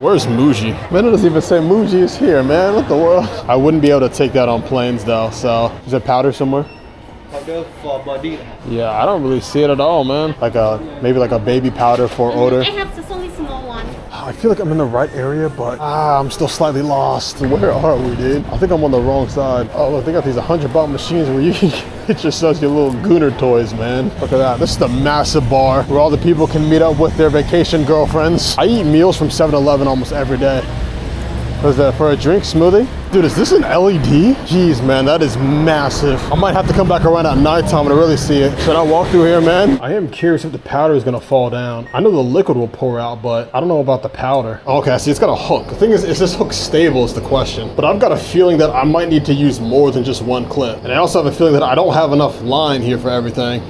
Where's Muji? Man, it doesn't even say Muji is here, man. What the world? I wouldn't be able to take that on planes though, so. Is there powder somewhere? Powder for body. Yeah, I don't really see it at all, man. Like maybe like a baby powder for odor. I have just only small one. I feel like I'm in the right area, but I'm still slightly lost. Where are we, dude? I think I'm on the wrong side. Oh, look, they got these 100-baht machines where you can get yourself your little gooner toys, man. Look at that. This is the massive bar where all the people can meet up with their vacation girlfriends. I eat meals from 7-Eleven almost every day. Was that for a drink smoothie? Dude, is this an LED? Jeez, man, that is massive. I might have to come back around at nighttime to really see it. Should I walk through here, man? I am curious if the powder is gonna fall down. I know the liquid will pour out, but I don't know about the powder. Okay, see, it's got a hook. The thing is this hook stable is the question. But I've got a feeling that I might need to use more than just one clip. And I also have a feeling that I don't have enough line here for everything.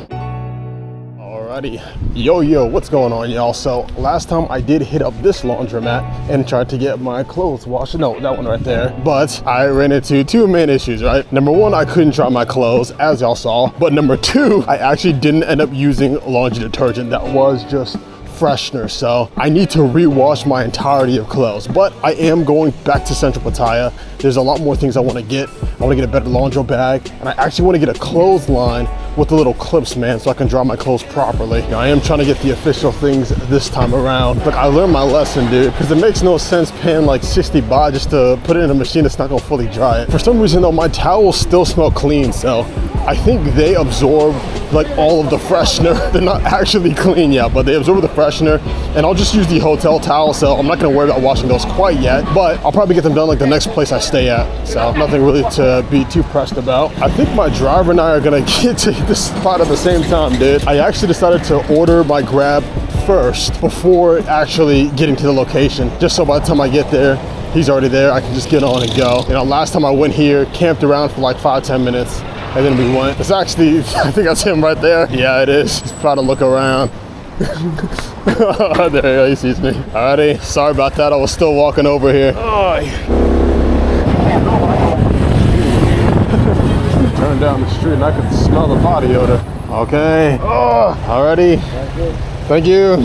Yo, what's going on, y'all? So last time I did hit up this laundromat and tried to get my clothes washed. No, that one right there. But I ran into two main issues, right? Number one, I couldn't dry my clothes, as y'all saw. But number two, I actually didn't end up using laundry detergent. That was just freshener, so I need to rewash my entirety of clothes. But I am going back to Central Pattaya. There's a lot more things I want to get. I want to get a better laundry bag, and I actually want to get a clothesline with the little clips, man, so I can dry my clothes properly. Now, I am trying to get the official things this time around. Look, I learned my lesson, dude, because it makes no sense paying like 60 baht just to put it in a machine that's not gonna fully dry it. For some reason though, my towels still smell clean, so I think they absorb like all of the freshener. They're not actually clean yet, but they absorb the freshener, and I'll just use the hotel towel, so I'm not gonna worry about washing those quite yet, but I'll probably get them done like the next place I stay at, so nothing really to be too pressed about. I think my driver and I are gonna get to this spot at the same time, dude. I actually decided to order my Grab first before actually getting to the location, just so by the time I get there, he's already there, I can just get on and go. You know, last time I went here, camped around for like 5-10 minutes, and then we went. It's actually, I think that's him right there. Yeah, it is. He's trying to look around. There you go, he sees me. Alrighty, sorry about that. I was still walking over here. Turned down the street and I could smell the body odor. Okay. Alrighty. Thank you.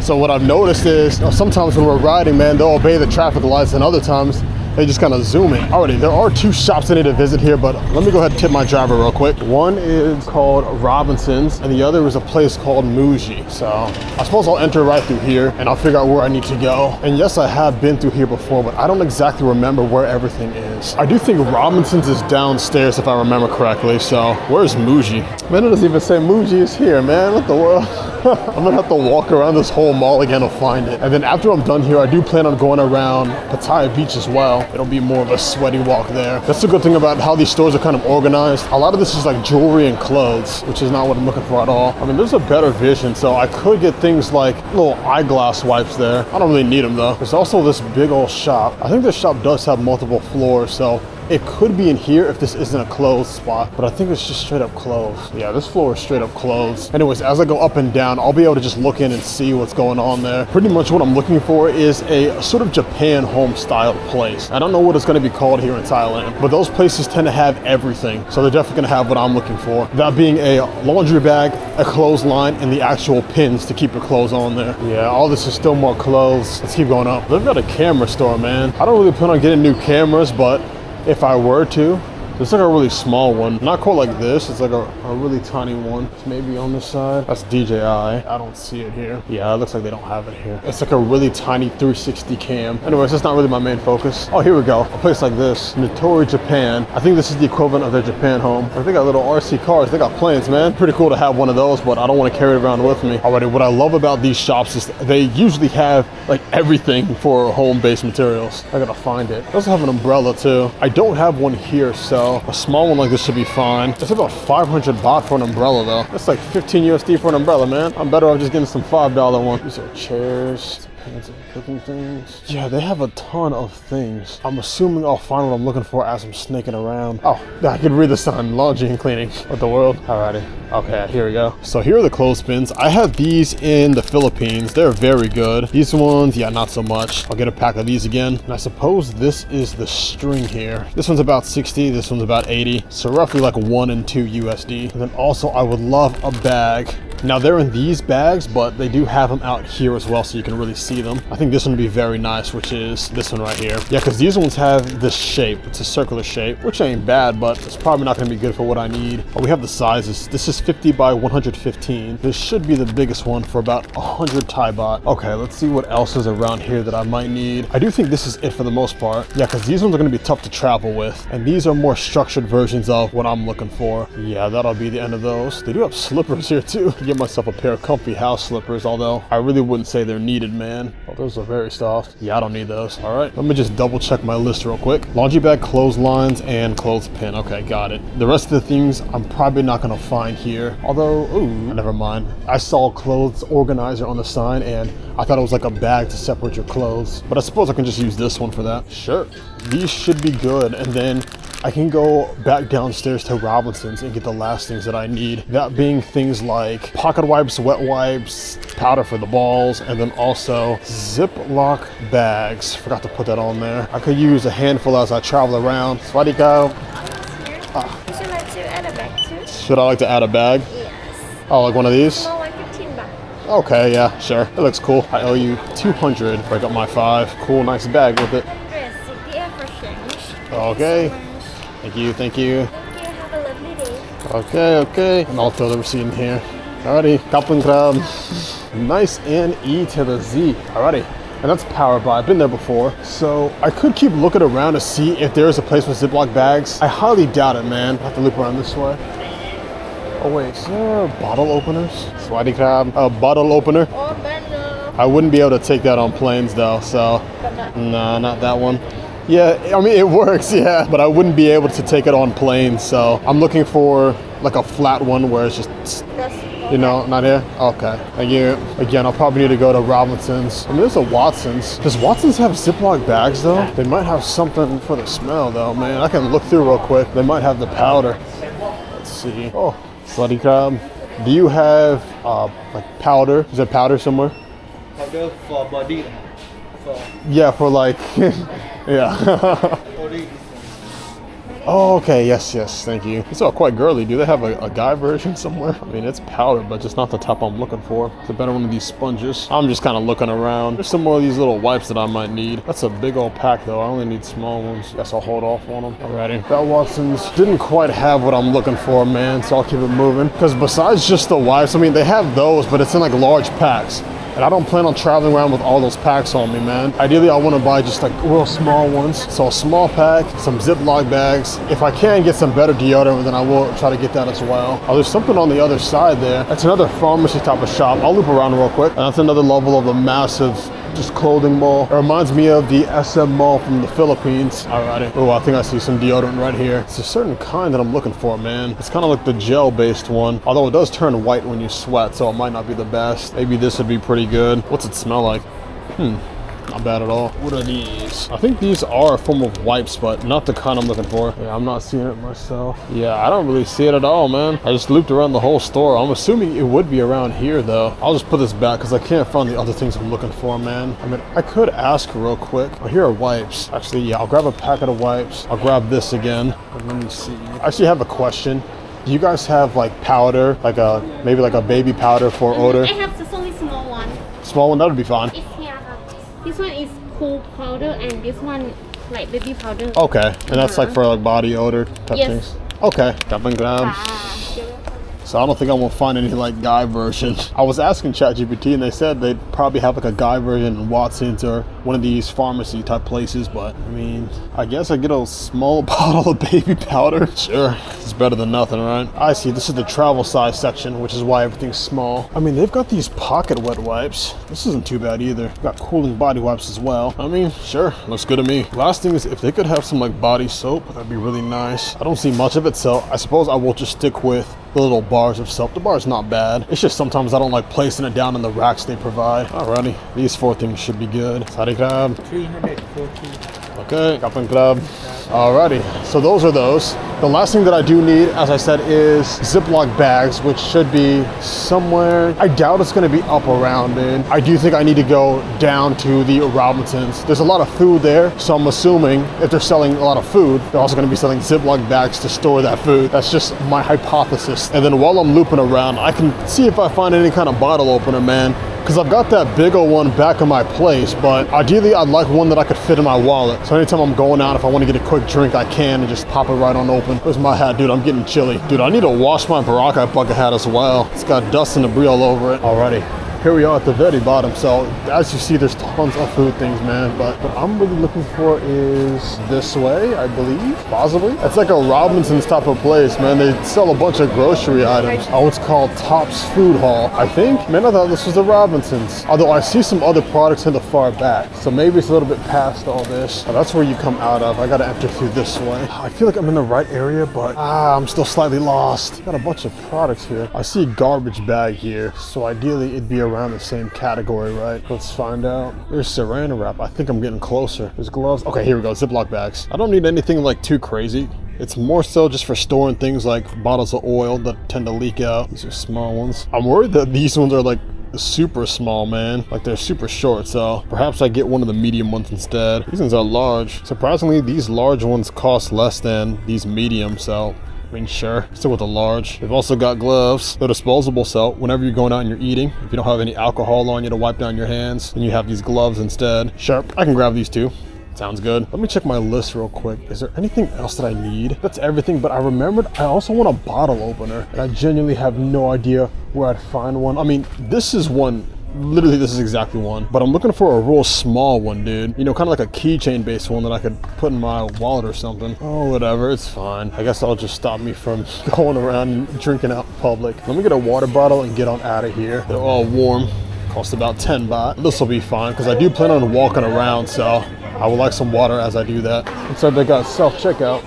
So what I've noticed is, sometimes when we're riding, man, they'll obey the traffic lights, and other times they just kind of zoom in. Alrighty, there are two shops I need to visit here, but let me go ahead and tip my driver real quick. One is called Robinson's, and the other is a place called Muji. So I suppose I'll enter right through here, and I'll figure out where I need to go. And yes, I have been through here before, but I don't exactly remember where everything is. I do think Robinson's is downstairs, if I remember correctly. So where's Muji? Man, it doesn't even say Muji is here, man. What the world? I'm gonna have to walk around this whole mall again to find it. And then after I'm done here, I do plan on going around Pattaya Beach as well. It'll be more of a sweaty walk there. That's the good thing about how these stores are kind of organized. A lot of this is like jewelry and clothes, which is not what I'm looking for at all. I mean, there's a better vision, so I could get things like little eyeglass wipes there. I don't really need them though. There's also this big old shop. I think this shop does have multiple floors, so it could be in here if this isn't a closed spot, but I think it's just straight up closed. Yeah, this floor is straight up closed. Anyways, as I go up and down, I'll be able to just look in and see what's going on there. Pretty much what I'm looking for is a sort of Japan home style place. I don't know what it's gonna be called here in Thailand, but those places tend to have everything. So they're definitely gonna have what I'm looking for. That being a laundry bag, a clothesline, and the actual pins to keep your clothes on there. Yeah, all this is still more clothes. Let's keep going up. They've got a camera store, man. I don't really plan on getting new cameras, but if I were to, it's like a really small one. Not quite like this, it's like a really tiny one. It's maybe on this side. That's DJI. I don't see it here. Yeah, it looks like they don't have it here. It's like a really tiny 360 cam. Anyways, that's not really my main focus. Oh, here we go. A place like this, Notori Japan. I think this is the equivalent of their Japan home. They got little RC cars. They got planes, man. Pretty cool to have one of those, but I don't want to carry it around with me. Alrighty, what I love about these shops is they usually have like everything for home-based materials. I gotta find it. They also have an umbrella too. I don't have one here, so a small one like this should be fine. It's about 500 baht for an umbrella though. That's like 15 USD for an umbrella, man. I'm better off just getting some $5 ones. These are chairs. And cooking things. Yeah, they have a ton of things. I'm assuming I'll find what I'm looking for as I'm snaking around. Oh, I can read the sign. Laundry and cleaning. What the world? Alrighty. Okay, here we go. So here are the clothespins. I have these in the Philippines. They're very good. These ones, yeah, not so much. I'll get a pack of these again. And I suppose this is the string here. This one's about 60. This one's about 80. So roughly like 1 and 2 USD. And then also I would love a bag. Now they're in these bags, but they do have them out here as well, so you can really see them. I think think this one would be very nice, which is this one right here. Yeah, because these ones have this shape. It's a circular shape, which ain't bad, but it's probably not going to be good for what I need. Oh, we have the sizes. This is 50 by 115. This should be the biggest one for about 100 Thai baht. Okay, let's see what else is around here that I might need. I do think this is it for the most part. Yeah, because these ones are going to be tough to travel with, and these are more structured versions of what I'm looking for. Yeah, that'll be the end of those. They do have slippers here too. Get myself a pair of comfy house slippers, although I really wouldn't say they're needed, man. Oh, those are very soft. Yeah, I don't need those. All right, let me just double check my list real quick. Laundry bag, clotheslines, and clothespin. Okay, got it. The rest of the things I'm probably not gonna find here. Although, ooh, never mind. I saw clothes organizer on the sign and I thought it was like a bag to separate your clothes. But I suppose I can just use this one for that. Sure, these should be good. And then I can go back downstairs to Robinson's and get the last things that I need. That being things like pocket wipes, wet wipes, powder for the balls, and then also Ziploc bags. Forgot to put that on there. I could use a handful as I travel around. Swadiko. Would you like to add a bag too? Should I like to add a bag? Yes. Oh, like one of these? Small one, 15 baht. Okay, yeah, sure. It looks cool. I owe you 200. Break up my 5. Cool, nice bag with it. 160 for change. Okay. Thank you so much. Thank you, thank you. Thank you. Have a lovely day. Okay, okay. And I'll throw the receipt in here. Alrighty, kapun krab. Nice and E to the Z. Alrighty. And that's powered by, I've been there before. So I could keep looking around to see if there is a place with Ziploc bags. I highly doubt it, man. I have to loop around this way. Oh wait, is there bottle openers? Swaddy krab. A bottle opener. Oh, banana. I wouldn't be able to take that on planes though, so. No, not that one. Yeah, I mean, it works, yeah, but I wouldn't be able to take it on planes, so I'm looking for like a flat one where it's just, you know, not here? Okay, thank you. Again, I'll probably need to go to Robinson's. I mean, there's a Watson's. Does Watson's have Ziploc bags though? They might have something for the smell though, man. I can look through real quick. They might have the powder. Let's see. Oh, slutty crab. Do you have like powder? Is there powder somewhere? Powder for body. For Yeah, for like, yeah. body. Oh, okay, yes, thank you. It's all quite girly. Do they have a guy version somewhere? I mean, it's powder, but just not the type I'm looking for. It's a better one of these sponges. I'm just kind of looking around. There's some more of these little wipes that I might need. That's a big old pack, though. I only need small ones. Guess I'll hold off on them. Alrighty. That Watson's didn't quite have what I'm looking for, man, so I'll keep it moving. Because besides just the wipes, I mean, they have those, but it's in like large packs. And I don't plan on traveling around with all those packs on me, man. Ideally, I want to buy just like real small ones. So a small pack, some Ziploc bags. If I can get some better deodorant, then I will try to get that as well. Oh, there's something on the other side there. That's another pharmacy type of shop. I'll loop around real quick. And that's another level of the massive just clothing mall. It reminds me of the SM Mall from the Philippines. Alrighty. Oh, I think I see some deodorant right here. It's a certain kind that I'm looking for, man. It's kind of like the gel-based one. Although it does turn white when you sweat, so it might not be the best. Maybe this would be pretty good. What's it smell like? Not bad at all. What are these? I think these are a form of wipes, but not the kind I'm looking for. Yeah, I'm not seeing it myself. Yeah, I don't really see it at all, man. I just looped around the whole store. I'm assuming it would be around here, though. I'll just put this back because I can't find the other things I'm looking for, man. I mean, I could ask real quick. Oh, here are wipes. Actually, yeah, I'll grab a packet of wipes. I'll grab this again. And let me see. I actually have a question. Do you guys have like powder, like maybe like a baby powder for odor? I have just only small one. Small one, that would be fine. It's here. This one is cool powder and this one like baby powder. Okay, and that's like for like body odor type Yes. things. Okay, kapun grab. So I don't think I will find any like guy version. I was asking ChatGPT and they said they'd probably have like a guy version in Watson's or one of these pharmacy type places, but I mean, I guess I get a small bottle of baby powder. Sure, it's better than nothing, right? I see, this is the travel size section, which is why everything's small. I mean, they've got these pocket wet wipes. This isn't too bad either. Got cooling body wipes as well. I mean, sure, looks good to me. Last thing is if they could have some like body soap, that'd be really nice. I don't see much of it, so I suppose I will just stick with the little bars of soap. The bar's not bad. It's just sometimes I don't like placing it down in the racks they provide. Alrighty, these 4 things should be good. Sari crab. 340. Okay, kapun crab. Alrighty, so those are those. The last thing that I do need, as I said, is Ziploc bags, which should be somewhere. I doubt it's gonna be up around it. I do think I need to go down to the Robinsons. There's a lot of food there, so I'm assuming if they're selling a lot of food, they're also gonna be selling Ziploc bags to store that food. That's just my hypothesis. And then while I'm looping around, I can see if I find any kind of bottle opener, man. because I've got that bigger one back in my place, but ideally I'd like one that I could fit in my wallet. So anytime I'm going out, if I want to get a quick drink, I can and just pop it right on open. Where's my hat, dude? I'm getting chilly. Dude, I need to wash my Baraka bucket hat as well. It's got dust and debris all over it. Alrighty. Here we are at the very bottom. So as you see, there's tons of food things, man. But what I'm really looking for is this way, I believe, possibly. It's like a Robinson's type of place, man. They sell a bunch of grocery items. Oh, it's called Tops Food Hall, I think. Man, I thought this was the Robinsons. Although I see some other products in the far back. So maybe it's a little bit past all this. Oh, that's where you come out of. I gotta enter through this way. I feel like I'm in the right area, but I'm still slightly lost. Got a bunch of products here. I see a garbage bag here. So ideally it'd be around the same category, right? Let's find out. There's saran wrap. I think I'm getting closer. There's gloves. Okay, here we go. Ziploc bags. I don't need anything like too crazy. It's more so just for storing things like bottles of oil that tend to leak out. These are small ones. I'm worried that these ones are like super small, man. Like they're super short, so perhaps I get one of the medium ones instead. These ones are large. Surprisingly, these large ones cost less than these medium, so I mean, sure, still with a large. They've also got gloves. They're disposable, so whenever you're going out and you're eating, if you don't have any alcohol on you to wipe down your hands, then you have these gloves instead. Sure, I can grab these too. Sounds good. Let me check my list real quick. Is there anything else that I need? That's everything, but I remembered I also want a bottle opener, and I genuinely have no idea where I'd find one. I mean, this is one. Literally, this is exactly one, but I'm looking for a real small one, dude. You know, kind of like a keychain based one that I could put in my wallet or something. Oh, whatever, it's fine. I guess I'll just stop me from going around and drinking out in public. Let me get a water bottle and get on out of here. They're all warm. Cost about 10 baht. This will be fine because I do plan on walking around, so I would like some water as I do that. Looks like they got self-checkout.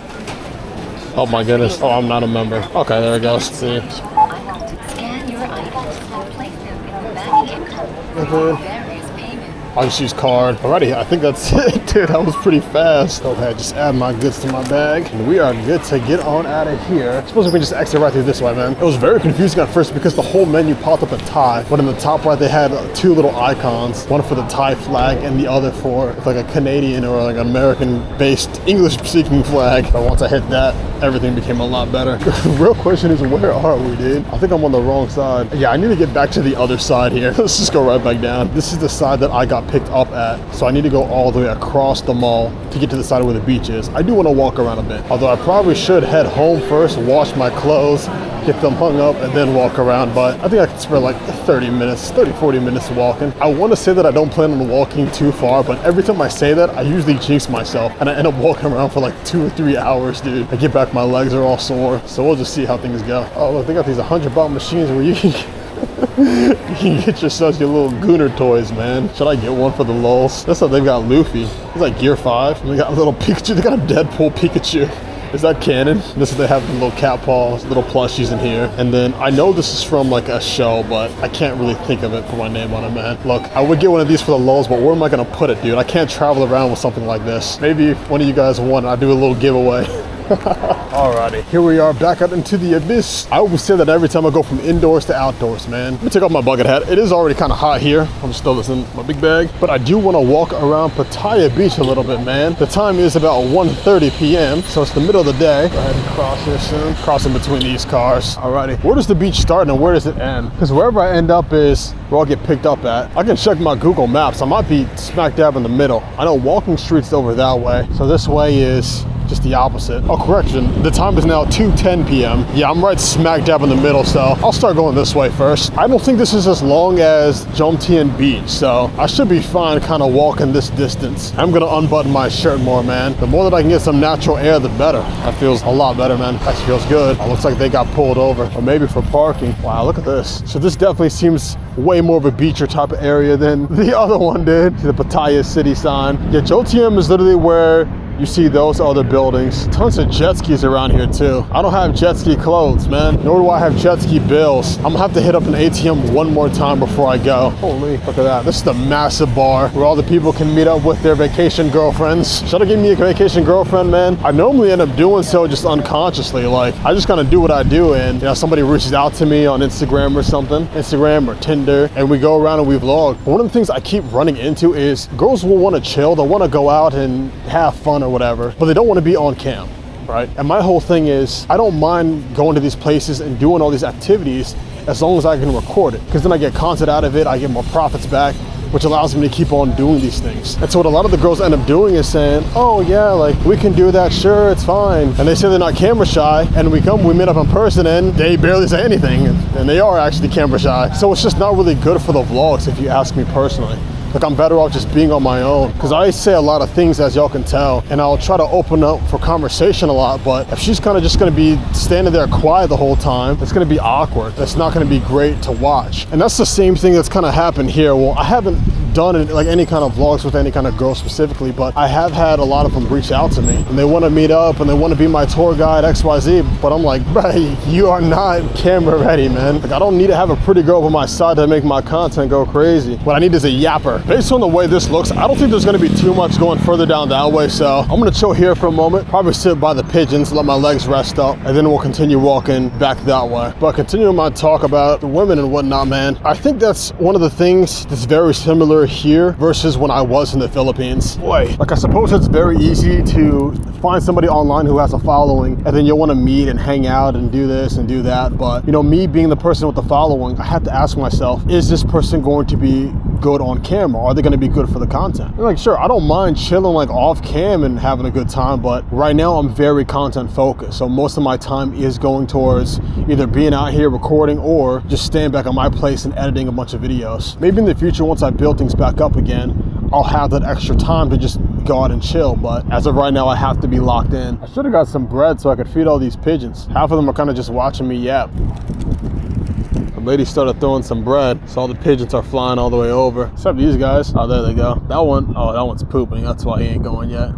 Oh my goodness. Oh, I'm not a member. Okay, there it goes. See. Scan your items and place them in the bagging area. Various payment. I'll just use card. Alrighty, I think that's it, dude. That was pretty fast. Go ahead, just add my goods to my bag. And we are good to get on out of here. I suppose we can just exit right through this way, man. It was very confusing at first because the whole menu popped up in Thai. But in the top right, they had two little icons. One for the Thai flag and the other for like a Canadian or like an American-based English-speaking flag. But once I hit that, everything became a lot better. The real question is, where are we, dude? I think I'm on the wrong side. Yeah, I need to get back to the other side here. Let's just go right back down. This is the side that I got picked up at. So I need to go all the way across the mall to get to the side where the beach is. I do want to walk around a bit. Although I probably should head home first, wash my clothes, get them hung up, and then walk around. But I think I could spend like 40 minutes walking. I want to say that I don't plan on walking too far, but every time I say that, I usually jinx myself and I end up walking around for like 2 or 3 hours, dude. I get back, my legs are all sore. So we'll just see how things go. Oh, look, they got these 100 baht machines where you can you can get yourself your little Gooner toys, man. Should I get one for the lulz? That's how they've got Luffy. It's like Gear 5. And they got a little Pikachu. They got a Deadpool Pikachu. Is that canon? This is, they have the little cat paws, little plushies in here. And then I know this is from like a show, but I can't really think of it, put my name on it, man. Look, I would get one of these for the lulz, but where am I gonna put it, dude? I can't travel around with something like this. Maybe if one of you guys want it, I'll do a little giveaway. Alrighty, here we are back out into the abyss. I always say that every time I go from indoors to outdoors, man. Let me take off my bucket hat. It is already kind of hot here. I'm just throw this in my big bag. But I do want to walk around Pattaya Beach a little bit, man. The time is about 1:30 p.m. So it's the middle of the day. Go ahead and cross here soon. Crossing between these cars. Alrighty, where does the beach start and where does it end? Because wherever I end up is where I'll get picked up at. I can check my Google Maps. I might be smack dab in the middle. I know walking street's over that way. So this way is just the opposite. Oh, correction, the time is now 2:10 p.m. Yeah, I'm right smack dab in the middle, so I'll start going this way first. I don't think this is as long as Jomtien Beach, so I should be fine kind of walking this distance. I'm gonna unbutton my shirt more, man. The more that I can get some natural air, the better. That feels a lot better, man. That feels good. It looks like they got pulled over, or maybe for parking. Wow, look at this. So this definitely seems way more of a beacher type of area than the other one did. The Pattaya City sign. Yeah, Jomtien is literally where you see those other buildings. Tons of jet skis around here too. I don't have jet ski clothes, man. Nor do I have jet ski bills. I'm gonna have to hit up an ATM one more time before I go. Holy, look at that. This is the massive bar where all the people can meet up with their vacation girlfriends. Should I give me a vacation girlfriend, man? I normally end up doing so just unconsciously. Like, I just kind of do what I do, and you know, somebody reaches out to me on Instagram or something, Instagram or Tinder, and we go around and we vlog. But one of the things I keep running into is girls will want to chill. They'll want to go out and have fun or whatever, but they don't want to be on cam, right? And my whole thing is, I don't mind going to these places and doing all these activities as long as I can record it, because then I get content out of it, I get more profits back, which allows me to keep on doing these things. And so what a lot of the girls end up doing is saying, oh yeah, like we can do that, sure, it's fine. And they say they're not camera shy, and we meet up in person and they barely say anything, and they are actually camera shy. So it's just not really good for the vlogs if you ask me personally. Like, I'm better off just being on my own, because I say a lot of things, as y'all can tell, and I'll try to open up for conversation a lot, but if she's kind of just going to be standing there quiet the whole time, it's going to be awkward. It's not going to be great to watch. And that's the same thing that's kind of happened here. Well, I haven't done like any kind of vlogs with any kind of girl specifically, but I have had a lot of them reach out to me and they want to meet up and they want to be my tour guide XYZ, but I'm like, bro, you are not camera ready, man. Like, I don't need to have a pretty girl by my side to make my content go crazy. What I need is a yapper. Based on the way this looks, I don't think there's going to be too much going further down that way, so I'm going to chill here for a moment, probably sit by the pigeons, let my legs rest up, and then we'll continue walking back that way. But continuing my talk about the women and whatnot, man, I think that's one of the things that's very similar here versus when I was in the Philippines. Boy, like, I suppose it's very easy to find somebody online who has a following and then you'll want to meet and hang out and do this and do that. But, you know, me being the person with the following, I have to ask myself, is this person going to be good on camera? Are they going to be good for the content? And like, sure, I don't mind chilling like off cam and having a good time, but right now I'm very content focused. So most of my time is going towards either being out here recording or just staying back at my place and editing a bunch of videos. Maybe in the future, once I build things back up again, I'll have that extra time to just go out and chill. But as of right now, I have to be locked in. I should have got some bread so I could feed all these pigeons. Half of them are kind of just watching me yap. The lady started throwing some bread, so all the pigeons are flying all the way over. Except these guys. Oh, there they go. That one, oh, that one's pooping. That's why he ain't going yet.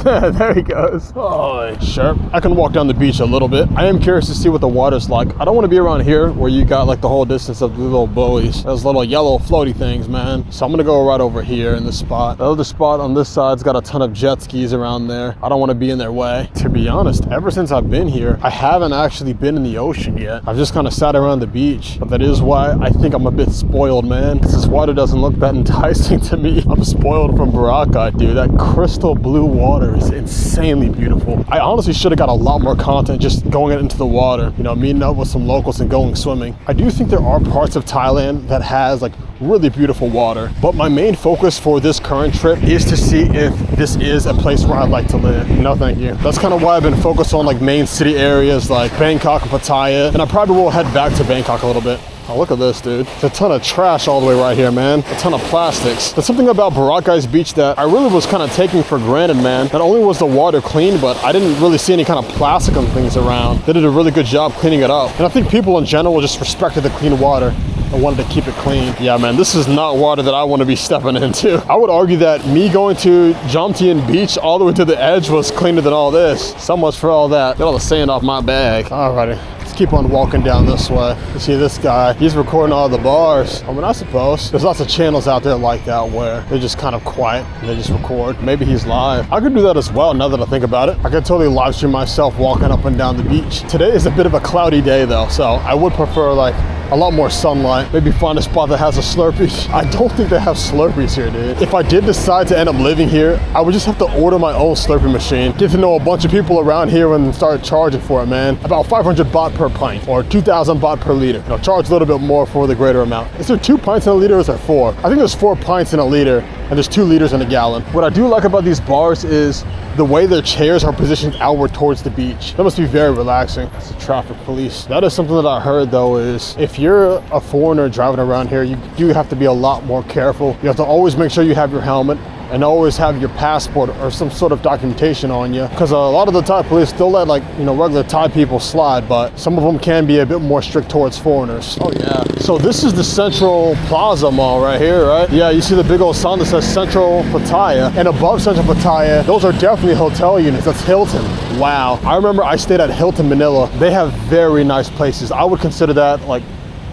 There he goes. Oh, sure. I can walk down the beach a little bit. I am curious to see what the water's like. I don't want to be around here where you got like the whole distance of the little buoys. Those little yellow floaty things, man. So I'm going to go right over here in this spot. The other spot on this side's got a ton of jet skis around there. I don't want to be in their way. To be honest, ever since I've been here, I haven't actually been in the ocean yet. I've just kind of sat around the beach. But that is why I think I'm a bit spoiled, man. Because this water doesn't look that enticing to me. I'm spoiled from Boracay, dude. That crystal blue water is insanely beautiful. I honestly should have got a lot more content just going into the water, you know, meeting up with some locals and going swimming. I do think there are parts of Thailand that has like really beautiful water, but my main focus for this current trip is to see if this is a place where I'd like to live. No, thank you. That's kind of why I've been focused on like main city areas like Bangkok and Pattaya, and I probably will head back to Bangkok a little bit. Oh, look at this, dude. There's a ton of trash all the way right here, man. A ton of plastics. There's something about Boracay's beach that I really was kind of taking for granted, man. Not only was the water clean, but I didn't really see any kind of plastic and things around. They did a really good job cleaning it up. And I think people in general just respected the clean water. I wanted to keep it clean. Yeah, man, this is not water that I want to be stepping into. I would argue that me going to Jomtien Beach all the way to the edge was cleaner than all this. So much for all that. Get all the sand off my bag. Alrighty. Keep on walking down this way. You see this guy, he's recording all the bars. I mean, I suppose there's lots of channels out there like that where they're just kind of quiet and they just record. Maybe he's live. I could do that as well now that I think about it. I could totally live stream myself walking up and down the beach. Today is a bit of a cloudy day though, so I would prefer like a lot more sunlight. Maybe find a spot that has a Slurpee. I don't think they have Slurpees here, dude. If I did decide to end up living here, I would just have to order my own Slurpee machine. Get to know a bunch of people around here and start charging for it, man. About 500 baht per pint or 2,000 baht per liter. You know, charge a little bit more for the greater amount. Is there 2 pints in a liter or is there 4? I think there's 4 pints in a liter and there's 2 liters in a gallon. What I do like about these bars is the way their chairs are positioned outward towards the beach. That must be very relaxing. It's the traffic police. That is something that I heard though, is if you're a foreigner driving around here, you do have to be a lot more careful. You have to always make sure you have your helmet and always have your passport or some sort of documentation on you, because a lot of the Thai police still let, like, you know, regular Thai people slide, but some of them can be a bit more strict towards foreigners. Oh yeah. So this is the Central Plaza Mall right here, right? Yeah, you see the big old sign that says Central Pattaya, and above Central Pattaya, those are definitely hotel units. That's Hilton. Wow. I remember I stayed at Hilton Manila. They have very nice places. I would consider that like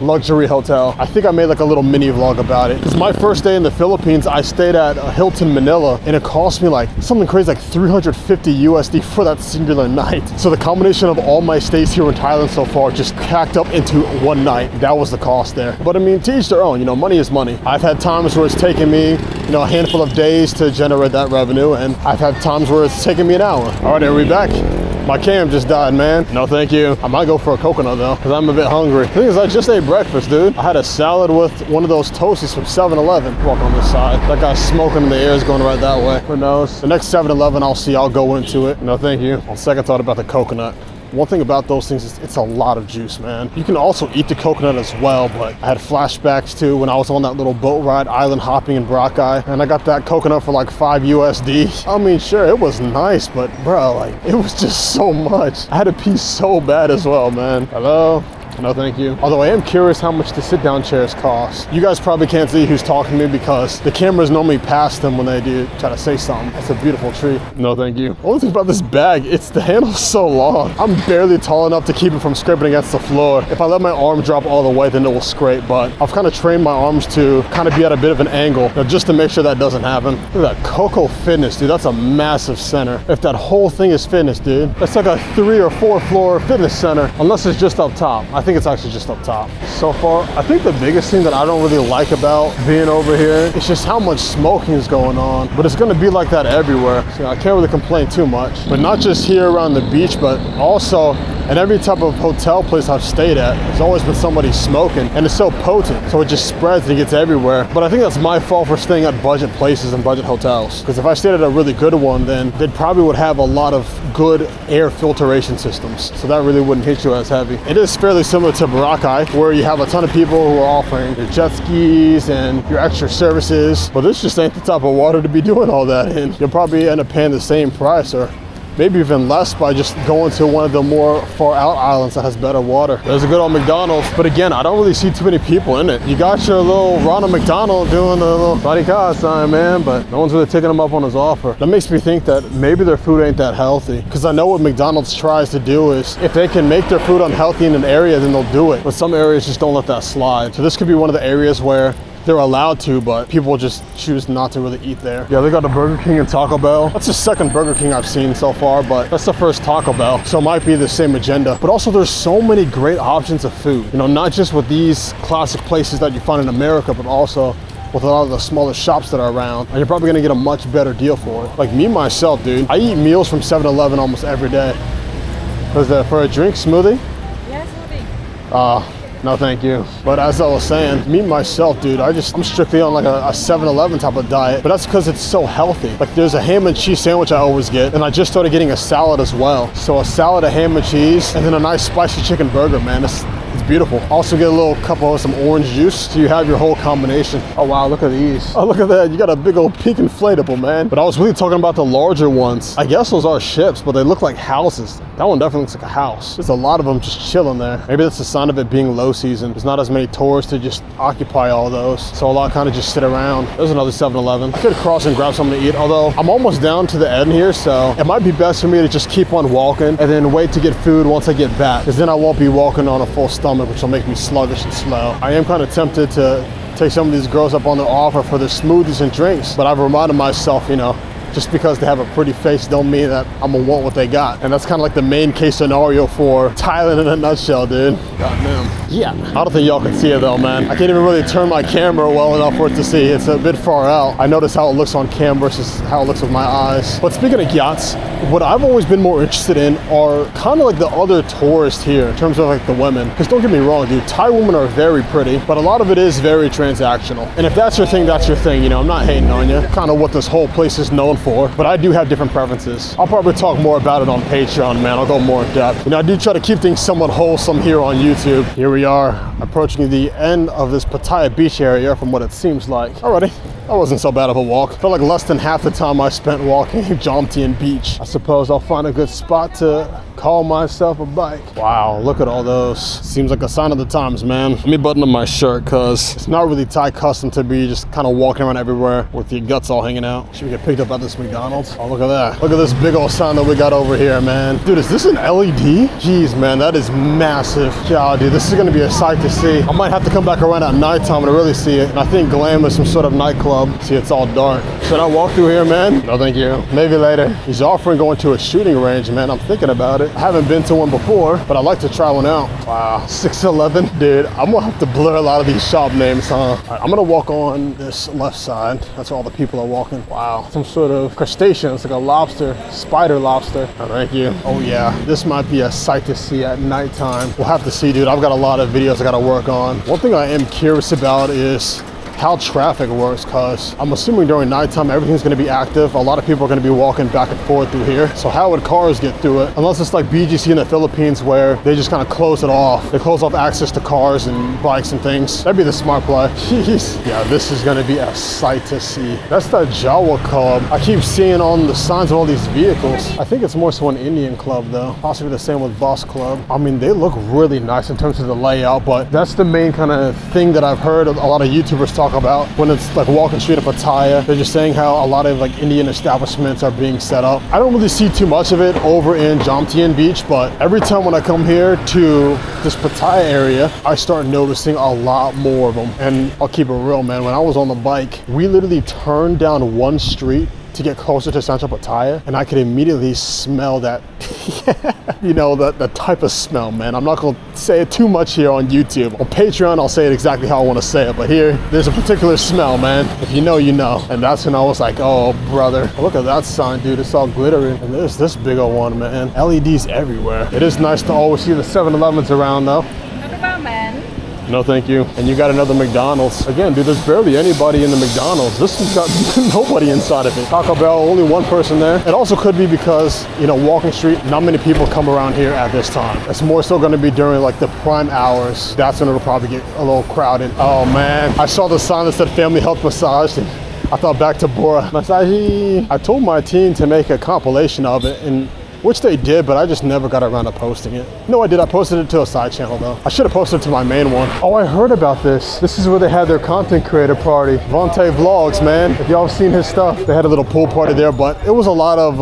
luxury hotel. I think I made like a little mini vlog about it, because my first day in the Philippines, I stayed at Hilton Manila and it cost me like something crazy like 350 USD for that singular night. So the combination of all my stays here in Thailand so far just packed up into one night. That was the cost there. But I mean, to each their own, you know, money is money. I've had times where it's taken me, you know, a handful of days to generate that revenue, and I've had times where it's taken me an hour. All right, are we back? My cam just died, man. No, thank you. I might go for a coconut though, because I'm a bit hungry. The thing is, I just ate breakfast, dude. I had a salad with one of those toasties from 7-Eleven. Walk on this side. That guy's smoking and the air is going right that way. Who knows? The next 7-Eleven I'll go into it. No, thank you. On second thought about the coconut. One thing about those things is it's a lot of juice, man. You can also eat the coconut as well, but I had flashbacks too when I was on that little boat ride, island hopping in Boracay, and I got that coconut for like 5 USD. I mean, sure, it was nice, but bro, like, it was just so much. I had to pee so bad as well, man. Hello? No, thank you. Although I am curious how much the sit-down chairs cost. You guys probably can't see who's talking to me because the cameras normally pass them when they do try to say something. That's a beautiful tree. No, thank you. The only thing about this bag, the handle's so long. I'm barely tall enough to keep it from scraping against the floor. If I let my arm drop all the way, then it will scrape, but I've kind of trained my arms to kind of be at a bit of an angle, just to make sure that doesn't happen. Look at that Coco Fitness, dude. That's a massive center. If that whole thing is fitness, dude, that's like a 3 or 4 floor fitness center, unless it's just up top. I think it's actually just up top. So far, I think the biggest thing that I don't really like about being over here is just how much smoking is going on. But it's gonna be like that everywhere. So I can't really complain too much. But not just here around the beach, but also in every type of hotel place I've stayed at, there's always been somebody smoking, and it's so potent, so it just spreads and gets everywhere. But I think that's my fault for staying at budget places and budget hotels. Because if I stayed at a really good one, then they probably would have a lot of good air filtration systems. So that really wouldn't hit you as heavy. It is fairly similar to Boracay, where you have a ton of people who are offering your jet skis and your extra services. But this just ain't the type of water to be doing all that in. You'll probably end up paying the same price, or maybe even less, by just going to one of the more far out islands that has better water. There's a good old McDonald's, but again, I don't really see too many people in it. You got your little Ronald McDonald doing the little body car sign, man, but no one's really taking him up on his offer. That makes me think that maybe their food ain't that healthy, because I know what McDonald's tries to do is, if they can make their food unhealthy in an area, then they'll do it. But some areas just don't let that slide. So this could be one of the areas where they're allowed to, but people just choose not to really eat there. Yeah, they got the Burger King and Taco Bell. That's the second Burger King I've seen so far, but that's the first Taco Bell. So it might be the same agenda. But also there's so many great options of food. You know, not just with these classic places that you find in America, but also with a lot of the smaller shops that are around. And you're probably gonna get a much better deal for it. Like me, myself, dude, I eat meals from 7-Eleven almost every day. For a drink, smoothie? Yeah, smoothie. No, thank you. But as I was saying, me myself, dude, I'm strictly on like a 7-Eleven type of diet, but that's because it's so healthy. Like there's a ham and cheese sandwich I always get, and I just started getting a salad as well. So a salad, a ham and cheese, and then a nice spicy chicken burger, man. It's beautiful. Also get a little cup of some orange juice, so you have your whole combination. Oh wow, look at these. Oh, look at that. You got a big old pink inflatable, man. But I was really talking about the larger ones. I guess those are ships, but they look like houses. That one definitely looks like a house. There's a lot of them just chilling there. Maybe that's a sign of it being low season. There's not as many tourists to just occupy all those. So a lot kind of just sit around. There's another 7-Eleven. I could cross and grab something to eat, although I'm almost down to the end here, so it might be best for me to just keep on walking and then wait to get food once I get back, because then I won't be walking on a full stomach, which will make me sluggish and slow. I am kind of tempted to take some of these girls up on their offer for their smoothies and drinks, but I've reminded myself, you know, just because they have a pretty face don't mean that I'm gonna want what they got. And that's kind of like the main case scenario for Thailand in a nutshell, dude. Goddamn. Yeah. I don't think y'all can see it though, man. I can't even really turn my camera well enough for it to see. It's a bit far out. I notice how it looks on cam versus how it looks with my eyes. But speaking of yachts, what I've always been more interested in are kind of like the other tourists here in terms of like the women. Because don't get me wrong, dude, Thai women are very pretty, but a lot of it is very transactional. And if that's your thing, that's your thing. You know, I'm not hating on you. Kind of what this whole place is known for, but I do have different preferences. I'll probably talk more about it on Patreon, man. I'll go more in depth. You know, I do try to keep things somewhat wholesome here on YouTube. Here we are, approaching the end of this Pattaya beach area from what it seems like. Alrighty, that wasn't so bad of a walk. Felt like less than half the time I spent walking Jomtien Beach. I suppose I'll find a good spot to call myself a bike. Wow, look at all those. Seems like a sign of the times, man. Let me button up my shirt, cause it's not really Thai custom to be just kind of walking around everywhere with your guts all hanging out. Should we get picked up at this McDonald's? Oh, look at that. Look at this big old sign that we got over here, man. Dude, is this an LED? Jeez, man, that is massive. Yeah, dude, this is gonna be a sight to see. I might have to come back around at nighttime to really see it. And I think Glam is some sort of nightclub. See, it's all dark. Should I walk through here, man? No, thank you. Maybe later. He's offering going to a shooting range, man. I'm thinking about it. I haven't been to one before, but I'd like to try one out. Wow, 611. Dude, I'm gonna have to blur a lot of these shop names, huh? All right, I'm gonna walk on this left side. That's where all the people are walking. Wow, some sort of crustacean. It's like a lobster, spider lobster. Oh, thank you. Oh yeah, this might be a sight to see at nighttime. We'll have to see, dude. I've got a lot of videos I gotta work on. One thing I am curious about is how traffic works, because I'm assuming during nighttime everything's going to be active. A lot of people are going to be walking back and forth through here. So how would cars get through it? Unless it's like BGC in the Philippines where they just kind of close it off. They close off access to cars and bikes and things. That'd be the smart play. Jeez. Yeah, this is going to be a sight to see. That's the Jawa Club I keep seeing on the signs of all these vehicles. I think it's more so an Indian club though. Possibly the same with Boss Club. I mean, they look really nice in terms of the layout, but that's the main kind of thing that I've heard a lot of YouTubers talk about when it's like walking street of Pattaya. They're just saying how a lot of like Indian establishments are being set up. I don't really see too much of it over in Jomtien Beach, but every time when I come here to this Pattaya area, I start noticing a lot more of them. And I'll keep it real, man. When I was on the bike, we literally turned down one street to get closer to Central Pattaya, and I could immediately smell that, you know, the type of smell, man. I'm not gonna say it too much here on YouTube. On Patreon, I'll say it exactly how I wanna say it, but here, there's a particular smell, man. If you know, you know. And that's when I was like, oh, brother. Look at that sign, dude. It's all glittery. And there's this big old one, man. LEDs everywhere. It is nice to always see the 7-Elevens around, though. What about men? No, thank you. And you got another McDonald's. Again, dude, there's barely anybody in the McDonald's. This one's got nobody inside of it. Taco Bell, only one person there. It also could be because, you know, walking street, not many people come around here at this time. It's more so gonna be during like the prime hours. That's when it'll probably get a little crowded. Oh man, I saw the sign that said family health massage, and I thought back to Bora. Massage. I told my team to make a compilation of it, and which they did, but I just never got around to posting it. No, I did. I posted it to a side channel though. I should have posted it to my main one. Oh, I heard about this. This is where they had their content creator party. Vontae Vlogs, man. If y'all have seen his stuff, they had a little pool party there, but it was a lot of,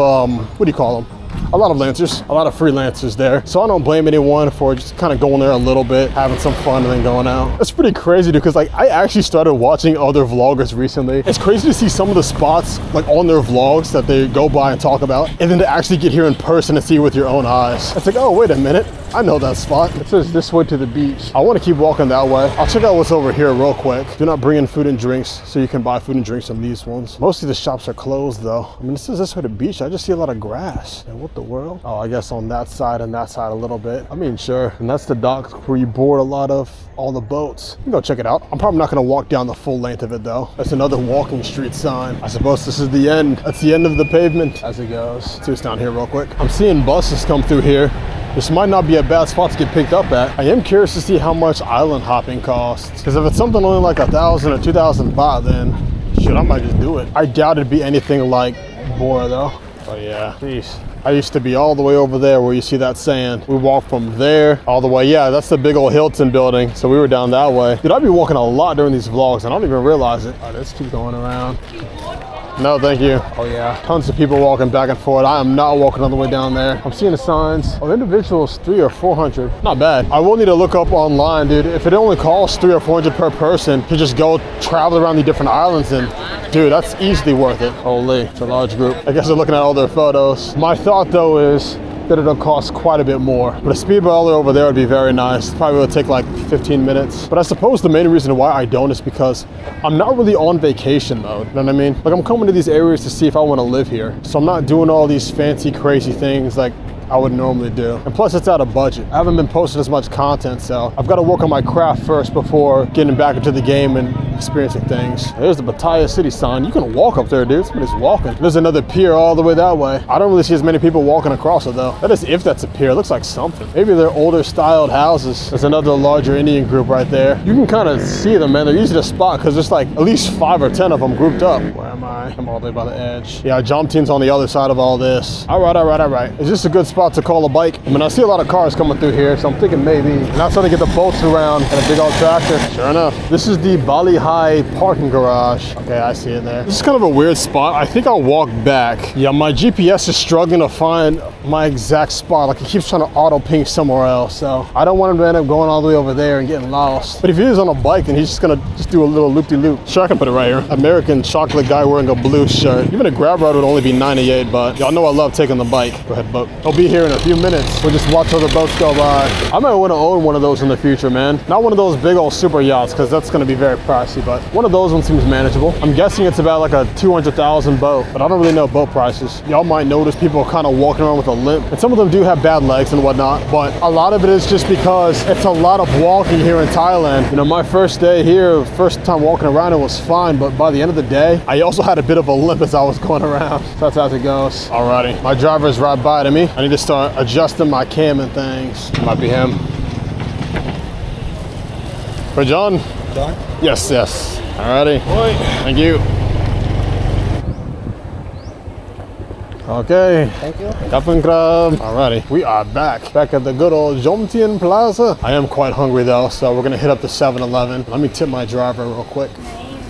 what do you call them? A lot of lancers, a lot of freelancers there. So I don't blame anyone for just kind of going there a little bit, having some fun and then going out. It's pretty crazy, dude, because like I actually started watching other vloggers recently. It's crazy to see some of the spots like on their vlogs that they go by and talk about, and then to actually get here in person and see it with your own eyes. It's like, oh, wait a minute. I know that spot. It says this way to the beach. I want to keep walking that way. I'll check out what's over here real quick. Do not bring in food and drinks, so you can buy food and drinks from these ones. Most of the shops are closed though. I mean, it says this way to the beach. I just see a lot of grass. And what the world? Oh, I guess on that side and that side a little bit. I mean, sure. And that's the dock where you board a lot of all the boats. You can go check it out. I'm probably not going to walk down the full length of it though. That's another walking street sign. I suppose this is the end. That's the end of the pavement as it goes. Let's see what's down here real quick. I'm seeing buses come through here. This might not be a bad spot to get picked up at. I am curious to see how much island hopping costs. Because if it's something only like 1,000 or 2,000 baht, then shit, I might just do it. I doubt it'd be anything like Bora though. But yeah, jeez. I used to be all the way over there where you see that sand. We walked from there all the way. Yeah, that's the big old Hilton building. So we were down that way. Dude, I'd be walking a lot during these vlogs and I don't even realize it. All right, let's keep going around. No, thank you. Oh yeah, tons of people walking back and forth. I am not walking all the way down there. I'm seeing the signs. Oh, individuals 300 or 400. Not bad. I will need to look up online, dude. If it only costs 300 or 400 per person to just go travel around the different islands, then dude, that's easily worth it. Holy, it's a large group. I guess they're looking at all their photos. My thought though is that it'll cost quite a bit more. But a speedboat over there would be very nice. Probably would take like 15 minutes. But I suppose the main reason why I don't is because I'm not really on vacation though, you know what I mean? Like I'm coming to these areas to see if I want to live here. So I'm not doing all these fancy, crazy things like I would normally do. And plus it's out of budget. I haven't been posting as much content, so I've got to work on my craft first before getting back into the game and experiencing things. There's the Pattaya City sign. You can walk up there, dude. Somebody's walking. There's another pier all the way that way. I don't really see as many people walking across it though. That is if that's a pier. It looks like something. Maybe they're older styled houses. There's another larger Indian group right there. You can kind of see them, man. They're easy to spot because there's like at least 5 or 10 of them grouped up. Where am I? I'm all the way by the edge. Yeah, Jomtien's on the other side of all this. All right, all right, all right. Is this a good spot to call a bike? I mean, I see a lot of cars coming through here, so I'm thinking maybe. And that's how they get the boats around and a big old tractor. Sure enough. This is the Bali High parking garage. Okay, I see it there. This is kind of a weird spot. I think I'll walk back. Yeah, my GPS is struggling to find my exact spot. Like, it keeps trying to auto ping somewhere else. So I don't want him to end up going all the way over there and getting lost. But if he is on a bike, then he's just gonna do a little loop-de-loop. Sure, I can put it right here. American chocolate guy wearing a blue shirt. Even a grab ride would only be 98, but y'all know I love taking the bike. Go ahead, boat. He'll be here in a few minutes. We'll just watch other boats go by. I might want to own one of those in the future, man. Not one of those big old super yachts, because that's gonna be very pricey, but one of those ones seems manageable. I'm guessing it's about like a 200,000 boat, but I don't really know boat prices. Y'all might notice people kind of walking around with a limp, and some of them do have bad legs and whatnot, but a lot of it is just because it's a lot of walking here in Thailand. You know, my first day here, first time walking around, it was fine, but by the end of the day, I also had a bit of a limp as I was going around. So that's how it goes. Alrighty, my driver's right by to me. I need to start adjusting my cam and things. Might be him. For John? John? Yes, yes. Alrighty. Thank you. Okay. Thank you. Kapeng krab. Alrighty, we are back at the good old Jomtien Plaza. I am quite hungry though, so we're gonna hit up the 7-Eleven. Let me tip my driver real quick.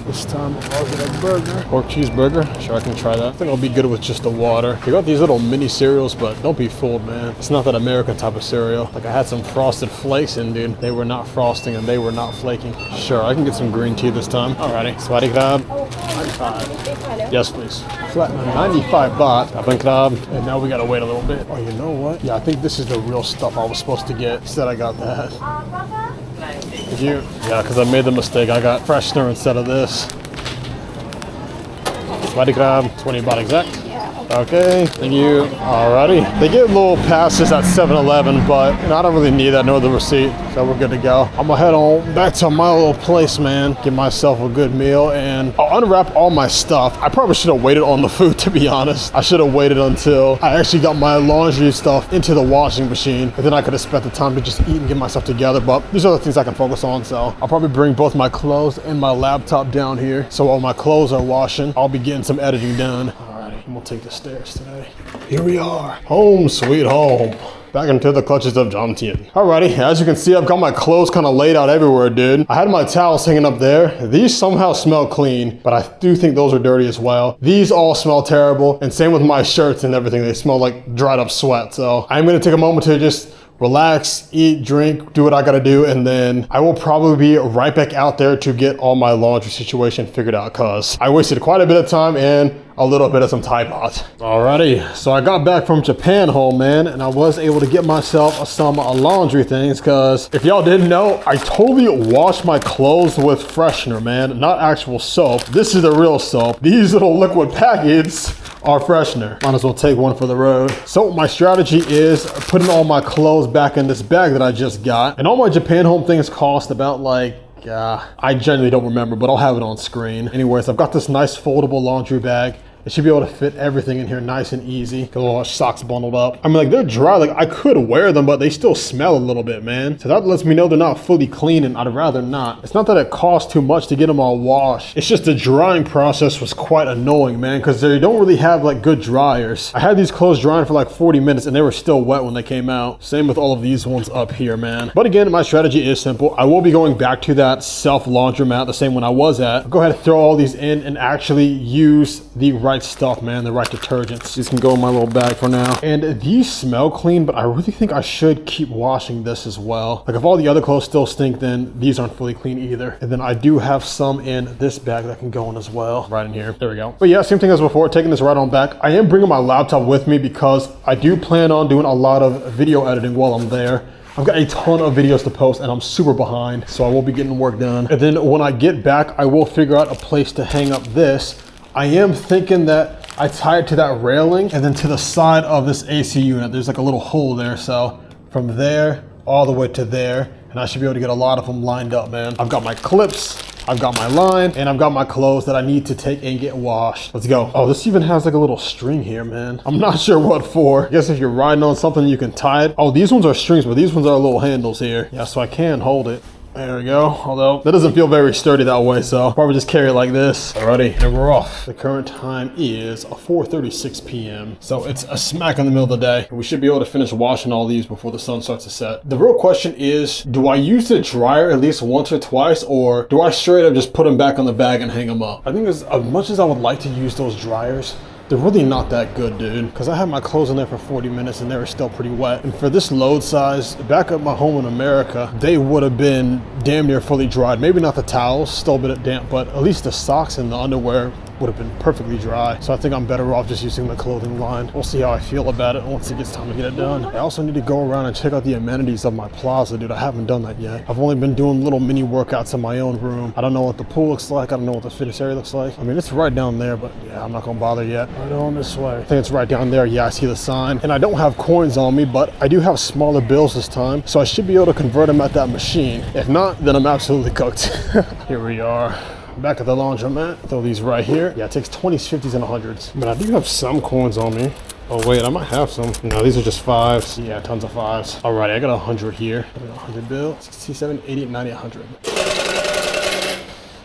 This time I'll get a burger. Pork cheeseburger. Sure, I can try that. I think it'll be good with just the water. They got these little mini cereals, but don't be fooled, man. It's not that American type of cereal. Like, I had some Frosted Flakes in, dude. They were not frosting and they were not flaking. Sure, I can get some green tea this time. Alrighty. Swaddy krab. 95. Yes, please. Flat 95 baht. Kapeng krab. And now we gotta wait a little bit. Oh, you know what? Yeah, I think this is the real stuff I was supposed to get. Instead, I got that. Thank you. Yeah, because I made the mistake. I got freshener instead of this. Swaddy krab, 20 baht exact. Okay, thank you. Alrighty. They get little passes at 7-Eleven, but I don't really need that, nor the receipt, so we're good to go. I'm gonna head on back to my little place, man. Get myself a good meal, and I'll unwrap all my stuff. I probably should have waited on the food, to be honest. I should have waited until I actually got my laundry stuff into the washing machine, and then I could have spent the time to just eat and get myself together, but there's other things I can focus on, so I'll probably bring both my clothes and my laptop down here. So while my clothes are washing, I'll be getting some editing done. I'm gonna take the stairs today. Here we are. Home sweet home. Back into the clutches of Jomtien. Alrighty, as you can see, I've got my clothes kind of laid out everywhere, dude. I had my towels hanging up there. These somehow smell clean, but I do think those are dirty as well. These all smell terrible, and same with my shirts and everything. They smell like dried up sweat. So I'm gonna take a moment to just relax, eat, drink, do what I gotta do, and then I will probably be right back out there to get all my laundry situation figured out, cause I wasted quite a bit of time and a little bit of some Tide Pods. Alrighty, so I got back from Japan home, man, and I was able to get myself some laundry things, cause if y'all didn't know, I totally washed my clothes with freshener, man, not actual soap. This is the real soap. These little liquid packets are freshener. Might as well take one for the road. So my strategy is putting all my clothes back in this bag that I just got. And all my Japan home things cost about like, I genuinely don't remember, but I'll have it on screen. Anyways, I've got this nice foldable laundry bag. It should be able to fit everything in here nice and easy. Got all our socks bundled up. I mean, like, they're dry. Like, I could wear them, but they still smell a little bit, man. So that lets me know they're not fully clean, and I'd rather not. It's not that it costs too much to get them all washed. It's just the drying process was quite annoying, man, because they don't really have, like, good dryers. I had these clothes drying for, like, 40 minutes, and they were still wet when they came out. Same with all of these ones up here, man. But again, my strategy is simple. I will be going back to that self-laundromat, the same one I was at. I'll go ahead and throw all these in and actually use the right stuff, man, the right detergents. These can go in my little bag for now. And these smell clean, but I really think I should keep washing this as well. Like, if all the other clothes still stink, then these aren't fully clean either. And then I do have some in this bag that can go in as well. Right in here. There we go. But yeah, same thing as before, taking this right on back. I am bringing my laptop with me because I do plan on doing a lot of video editing while I'm there. I've got a ton of videos to post and I'm super behind, so I will be getting work done. And then when I get back, I will figure out a place to hang up this. I am thinking that I tie it to that railing and then to the side of this AC unit. There's like a little hole there. So from there all the way to there, and I should be able to get a lot of them lined up, man. I've got my clips, I've got my line, and I've got my clothes that I need to take and get washed. Let's go. Oh, this even has like a little string here, man. I'm not sure what for. I guess if you're riding on something, you can tie it. Oh, these ones are strings, but these ones are little handles here. Yeah, so I can hold it. There we go. Although that doesn't feel very sturdy that way, so I'll probably just carry it like this. Alrighty, and we're off. The current time is 4:36 p.m. So it's a smack in the middle of the day. We should be able to finish washing all these before the sun starts to set. The real question is, do I use the dryer at least once or twice, or do I straight up just put them back on the bag and hang them up? I think as much as I would like to use those dryers, they're really not that good, dude. Because I had my clothes in there for 40 minutes and they were still pretty wet. And for this load size, back at my home in America, they would have been damn near fully dried. Maybe not the towels, still a bit damp, but at least the socks and the underwear would have been perfectly dry. So I think I'm better off just using the clothing line. We'll see how I feel about it once it gets time to get it done. I also need to go around and check out the amenities of my plaza, dude. I haven't done that yet. I've only been doing little mini workouts in my own room. I don't know what the pool looks like. I don't know what the fitness area looks like. I mean, it's right down there, but yeah, I'm not gonna bother yet. Right on this way. I think it's right down there. Yeah, I see the sign. And I don't have coins on me, but I do have smaller bills this time. So I should be able to convert them at that machine. If not, then I'm absolutely cooked. Here we are. Back at the laundromat. Throw these right here. Yeah, it takes 20s, 50s, and 100s. But I do have some coins on me. Oh wait, I might have some. No, these are just 5s. Yeah, tons of 5s. Alright, I got 100 here. 100 bill. 67, 80, 90, 100.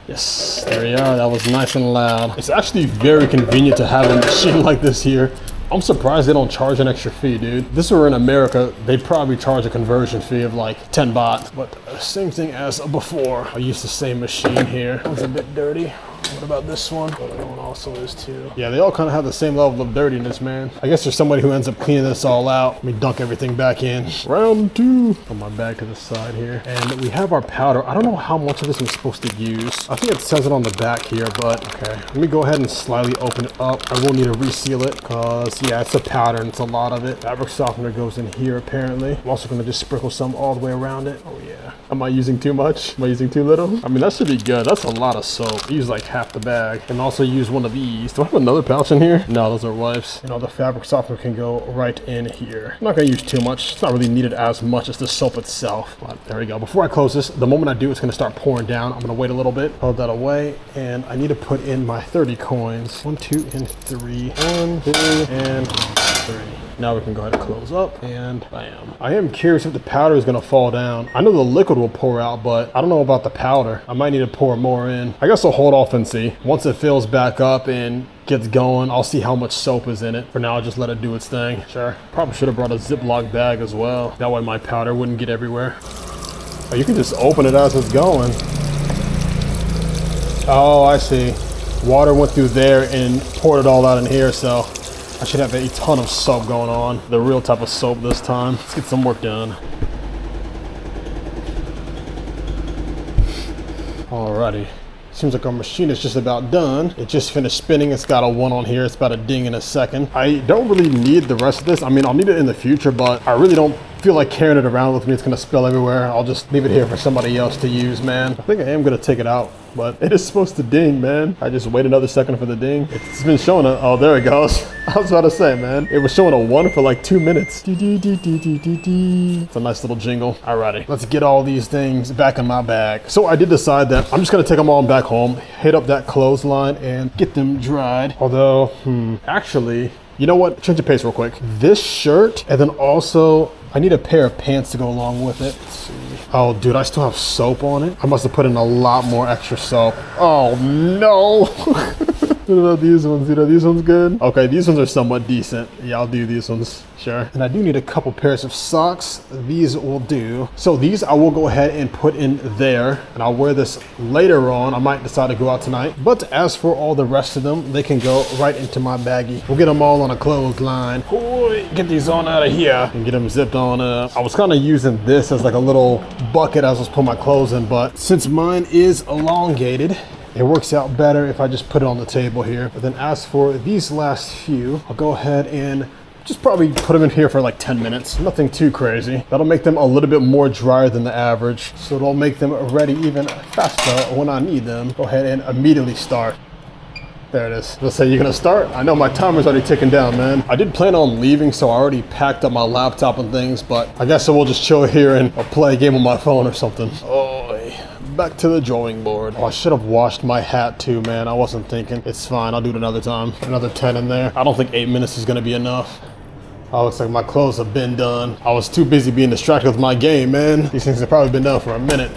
Yes, there we are. That was nice and loud. It's actually very convenient to have a machine like this here. I'm surprised they don't charge an extra fee, dude. If this were in America, they'd probably charge a conversion fee of like 10 baht. But same thing as before. I use the same machine here. It's a bit dirty. What about this one? Oh, that one also is too. Yeah, they all kind of have the same level of dirtiness, man. I guess there's somebody who ends up cleaning this all out. Let me dunk everything back in. Round 2. Put my bag to the side here. And we have our powder. I don't know how much of this I'm supposed to use. I think it says it on the back here, but okay. Let me go ahead and slightly open it up. I will need to reseal it because, yeah, it's a powder and it's a lot of it. Fabric softener goes in here, apparently. I'm also going to just sprinkle some all the way around it. Oh, yeah. Am I using too much? Am I using too little? I mean, that should be good. That's a lot of soap. I use like half the bag. And also use one of these. Do I have another pouch in here? No, those are wipes. You know, the fabric softener can go right in here. I'm not gonna use too much. It's not really needed as much as the soap itself. But there we go. Before I close this, the moment I do, it's gonna start pouring down. I'm gonna wait a little bit, hold that away, and I need to put in my 30 coins. 1, 2, and 3. 1, 2, and 3. Now we can go ahead and close up, and bam. I am curious if the powder is gonna fall down. I know the liquid will pour out, but I don't know about the powder. I might need to pour more in. I guess I'll hold off and see. Once it fills back up and gets going, I'll see how much soap is in it. For now, I'll just let it do its thing. Sure. Probably should have brought a Ziploc bag as well. That way my powder wouldn't get everywhere. Oh, you can just open it as it's going. Oh, I see. Water went through there and poured it all out in here, so I should have a ton of soap going on. The real type of soap this time. Let's get some work done. Alrighty. Seems like our machine is just about done. It just finished spinning. It's got a 1 on here. It's about to ding in a second. I don't really need the rest of this. I mean, I'll need it in the future, but I really don't feel like carrying it around with me. It's gonna spill everywhere. I'll just leave it here for somebody else to use, man. I think I am gonna take it out, but it is supposed to ding, man. I just wait another second for the ding. It's been showing a, oh, there it goes. I was about to say, man, it was showing a 1 for like 2 minutes. It's a nice little jingle. Alrighty, let's get all these things back in my bag. So I did decide that I'm just gonna take them all back home, hit up that clothesline and get them dried. Although, actually, you know what? Change of pace real quick. This shirt, and then also I need a pair of pants to go along with it. Let's see. Oh, dude, I still have soap on it. I must have put in a lot more extra soap. Oh, no. What about these ones? You know, these ones good? Okay, these ones are somewhat decent. Yeah, I'll do these ones, sure. And I do need a couple pairs of socks. These will do. So these I will go ahead and put in there, and I'll wear this later on. I might decide to go out tonight. But as for all the rest of them, they can go right into my baggie. We'll get them all on a clothesline. Boy, get these on out of here and get them zipped on up. I was kind of using this as like a little bucket as I was putting my clothes in, but since mine is elongated, it works out better if I just put it on the table here. But then as for these last few, I'll go ahead and just probably put them in here for like 10 minutes. Nothing too crazy. That'll make them a little bit more drier than the average. So it'll make them ready even faster when I need them. Go ahead and immediately start. There it is. Let's say you're gonna start. I know my timer's already ticking down, man. I did plan on leaving, so I already packed up my laptop and things, but I guess I will just chill here and I'll play a game on my phone or something. Oh, back to the drawing board. Oh, I should have washed my hat too, man. I wasn't thinking. It's fine, I'll do it another time. Another 10 in there. I don't think 8 minutes is gonna be enough. Oh, looks like my clothes have been done. I was too busy being distracted with my game, man. These things have probably been done for a minute.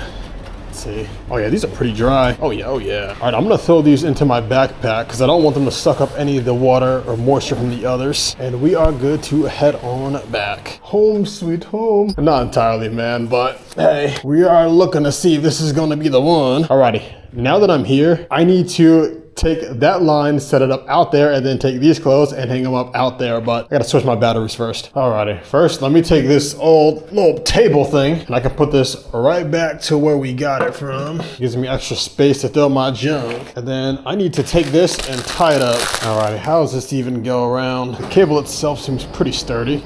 Let's see. Oh yeah, these are pretty dry. Oh yeah, oh yeah. All right, I'm gonna throw these into my backpack because I don't want them to suck up any of the water or moisture from the others. And we are good to head on back. Home sweet home. Not entirely, man, but hey, we are looking to see if this is gonna be the one. Alrighty, now that I'm here, I need to take that line, set it up out there, and then take these clothes and hang them up out there. But I gotta switch my batteries first. Alrighty, first let me take this old little table thing and I can put this right back to where we got it from. Gives me extra space to throw my junk. And then I need to take this and tie it up. Alrighty, how does this even go around? The cable itself seems pretty sturdy.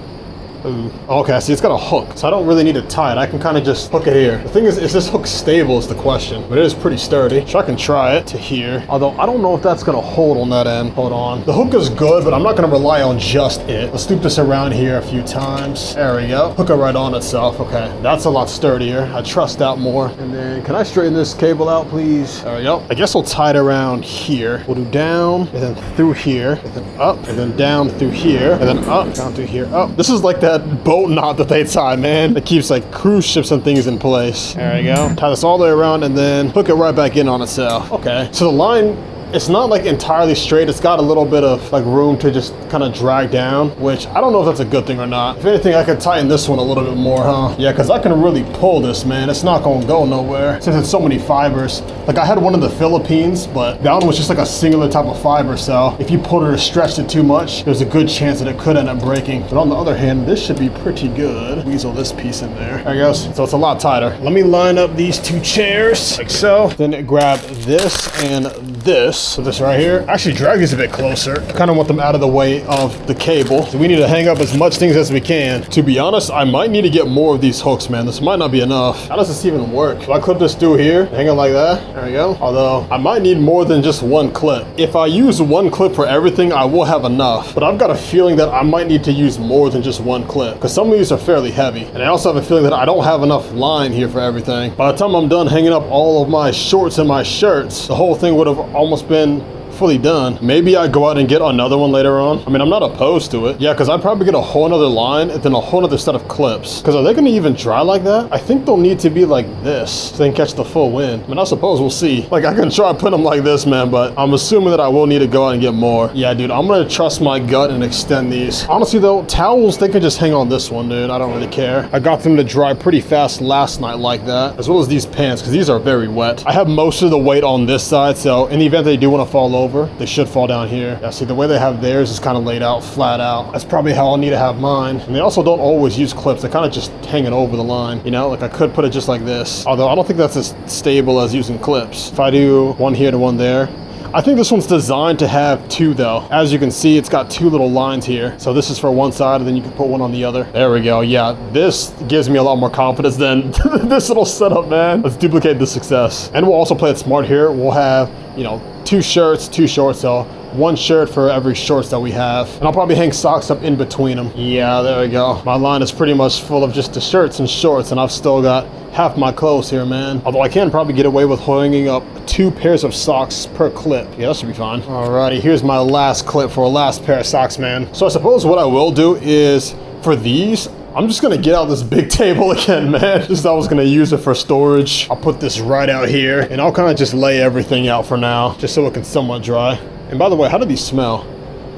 Ooh. Okay, see, it's got a hook, so I don't really need to tie it. I can kind of just hook it here. The thing is this hook stable is the question, but it is pretty sturdy, so I can try it to here. Although I don't know if that's gonna hold on that end. Hold on. The hook is good, but I'm not gonna rely on just it. Let's loop this around here a few times. There we go. Hook it right on itself. Okay, that's a lot sturdier. I trust that more. And then can I straighten this cable out, please? There we go. I guess we'll tie it around here. We'll do down, and then through here, and then up, and then down through here, and then up, down through here, up. This is like that boat knot that they tie, man. It keeps like cruise ships and things in place. There we go. Tie this all the way around and then hook it right back in on itself. Okay, so the line, it's not like entirely straight. It's got a little bit of like room to just kind of drag down, which I don't know if that's a good thing or not. If anything, I could tighten this one a little bit more, huh? Yeah, because I can really pull this, man. It's not gonna go nowhere since it's so many fibers. Like I had one in the Philippines, but that one was just like a singular type of fiber. So if you pulled it or stretched it too much, there's a good chance that it could end up breaking. But on the other hand, this should be pretty good. Weasel this piece in there. There it goes. So it's a lot tighter. Let me line up these two chairs like so. Then grab this and this. So this right here, actually drag these a bit closer. I kind of want them out of the way of the cable. So we need to hang up as much things as we can. To be honest, I might need to get more of these hooks, man. This might not be enough. How does this even work? If I clip this through here, hang it like that, there we go. Although I might need more than just one clip. If I use one clip for everything, I will have enough. But I've got a feeling that I might need to use more than just one clip because some of these are fairly heavy. And I also have a feeling that I don't have enough line here for everything. By the time I'm done hanging up all of my shorts and my shirts, the whole thing would have almost been fully done. Maybe I go out and get another one later on. I mean, I'm not opposed to it. Yeah, because I'd probably get a whole nother line and then a whole nother set of clips. Because are they going to even dry like that? I think they'll need to be like this so they can catch the full wind. I mean, I suppose we'll see. Like, I can try putting them like this, man, but I'm assuming that I will need to go out and get more. Yeah, dude, I'm going to trust my gut and extend these. Honestly, though, towels, they can just hang on this one, dude. I don't really care. I got them to dry pretty fast last night like that, as well as these pants, because these are very wet. I have most of the weight on this side, so in the event they do want to fall over, they should fall down here. Yeah, see, the way they have theirs is kind of laid out flat out. That's probably how I'll need to have mine. And they also don't always use clips. They kind of just hang it over the line. You know, like I could put it just like this. Although I don't think that's as stable as using clips. If I do one here to one there, I think this one's designed to have two though. As you can see, it's got two little lines here. So this is for one side and then you can put one on the other. There we go. Yeah, this gives me a lot more confidence than this little setup, man. Let's duplicate the success. And we'll also play it smart here. We'll have, you know, 2 shirts, 2 shorts, so 1 shirt for every shorts that we have. And I'll probably hang socks up in between them. Yeah, there we go. My line is pretty much full of just the shirts and shorts, and I've still got half my clothes here, man. Although I can probably get away with hanging up 2 pairs of socks per clip. Yeah, that should be fine. Alrighty, here's my last clip for a last pair of socks, man. So I suppose what I will do is, for these, I'm just gonna get out this big table again, man. Just I was gonna use it for storage. I'll put this right out here, and I'll kind of just lay everything out for now, just so it can somewhat dry. And by the way, how do these smell?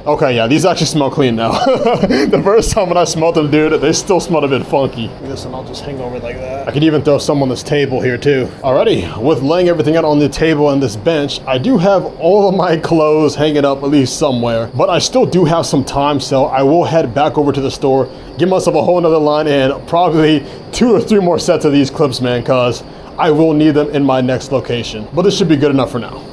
Okay, yeah, these actually smell clean now. The first time when I smelled them, dude, they still smelled a bit funky. This one, I'll just hang over like that. I could even throw some on this table here too. Alrighty, with laying everything out on the table and this bench, I do have all of my clothes hanging up at least somewhere, but I still do have some time, so I will head back over to the store, give myself a whole nother line, and probably 2 or 3 more sets of these clips, man, cause I will need them in my next location. But this should be good enough for now.